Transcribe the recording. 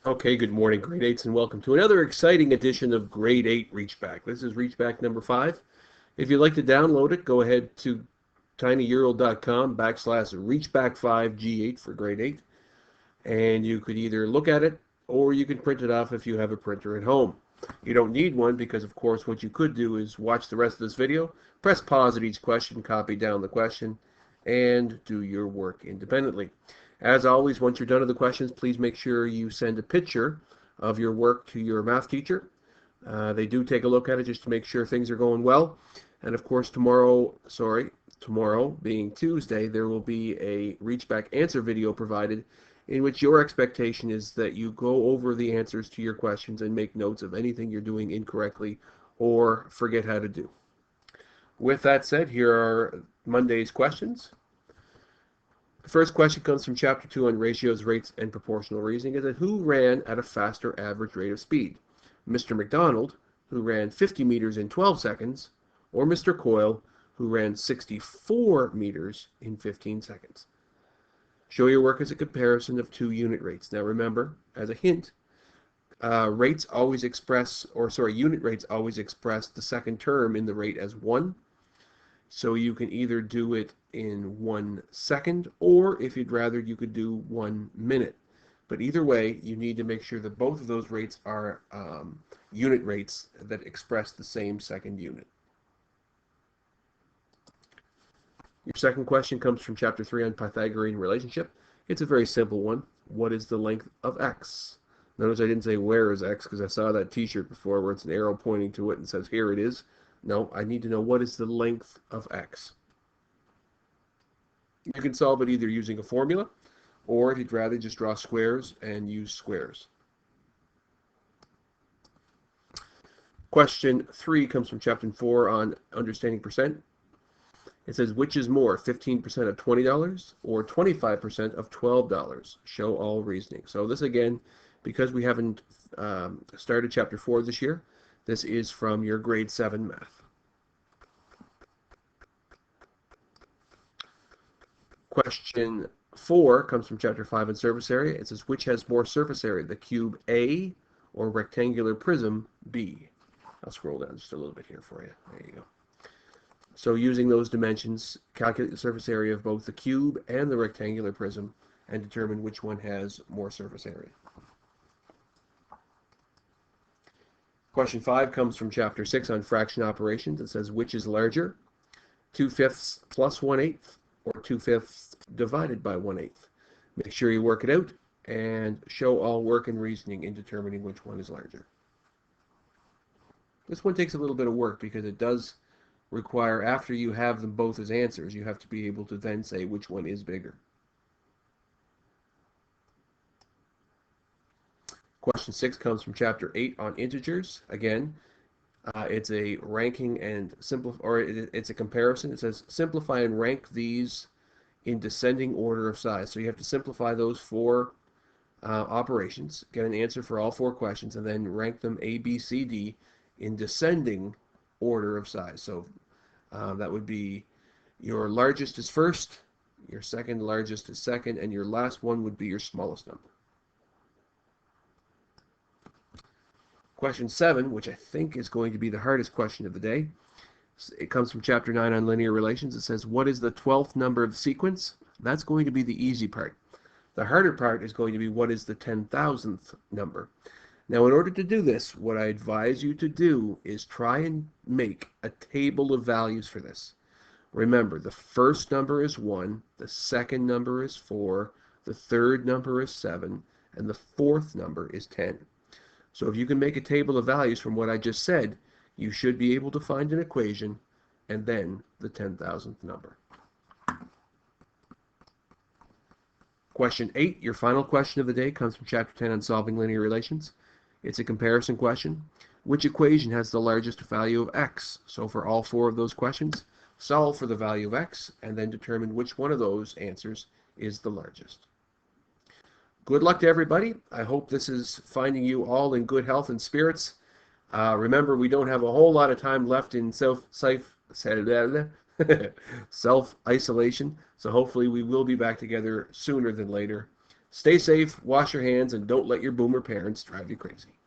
Okay, good morning, grade 8s, and welcome to another exciting edition of Grade 8 Reachback. This is Reachback number 5. If you'd like to download it, go ahead to tinyurl.com/reachback5g8 for grade 8, and you could either look at it or you can print it off if you have a printer at home. You don't need one because, of course, what you could do is watch the rest of this video, press pause at each question, copy down the question, and do your work independently. As always, once you're done with the questions, please make sure you send a picture of your work to your math teacher. They do take a look at it just to make sure things are going well. And of course, tomorrow being Tuesday, there will be a Reachback answer video provided in which your expectation is that you go over the answers to your questions and make notes of anything you're doing incorrectly or forget how to do. With that said, here are Monday's questions. The first question comes from Chapter 2 on ratios, rates, and proportional reasoning. Is that who ran at a faster average rate of speed? Mr. McDonald, who ran 50 meters in 12 seconds, or Mr. Coyle, who ran 64 meters in 15 seconds? Show your work as a comparison of two unit rates. Now remember, as a hint, unit rates always express the second term in the rate as 1. So you can either do it in 1 second, or if you'd rather, you could do 1 minute. But either way, you need to make sure that both of those rates are unit rates that express the same second unit. Your second question comes from Chapter 3 on Pythagorean relationship. It's a very simple one. What is the length of x? Notice I didn't say where is x because I saw that t-shirt before where it's an arrow pointing to it and says here it is. No, I need to know what is the length of x. You can solve it either using a formula, or if you'd rather, just draw squares and use squares. Question 3 comes from Chapter 4 on understanding percent. It says, which is more, 15% of $20 or 25% of $12? Show all reasoning. So this again, because we haven't started Chapter 4 this year, this is from your grade 7 math. Question 4 comes from Chapter 5 on surface area. It says, which has more surface area, the cube A or rectangular prism B? I'll scroll down just a little bit here for you. There you go. So using those dimensions, calculate the surface area of both the cube and the rectangular prism and determine which one has more surface area. Question 5 comes from Chapter 6 on fraction operations. It says, which is larger, 2/5 plus 1/8 or 2/5 divided by 1/8? Make sure you work it out and show all work and reasoning in determining which one is larger. This one takes a little bit of work because it does require, after you have them both as answers, you have to be able to then say which one is bigger. Question 6 comes from Chapter 8 on integers. Again, it's a ranking and it's a comparison. It says simplify and rank these in descending order of size. So you have to simplify those 4 operations, get an answer for all 4 questions, and then rank them A, B, C, D in descending order of size. So that would be your largest is first, your second largest is second, and your last one would be your smallest number. Question 7, which I think is going to be the hardest question of the day. It comes from Chapter 9 on linear relations. It says, what is the 12th number of the sequence? That's going to be the easy part. The harder part is going to be what is the 10,000th number. Now, in order to do this, what I advise you to do is try and make a table of values for this. Remember, the first number is 1, the second number is 4, the third number is 7, and the fourth number is 10. So if you can make a table of values from what I just said, you should be able to find an equation and then the 10,000th number. Question 8, your final question of the day, comes from Chapter 10 on solving linear relations. It's a comparison question. Which equation has the largest value of x? So for all 4 of those questions, solve for the value of x and then determine which one of those answers is the largest. Good luck to everybody. I hope this is finding you all in good health and spirits. Remember, we don't have a whole lot of time left in self-isolation, so hopefully we will be back together sooner than later. Stay safe, wash your hands, and don't let your boomer parents drive you crazy.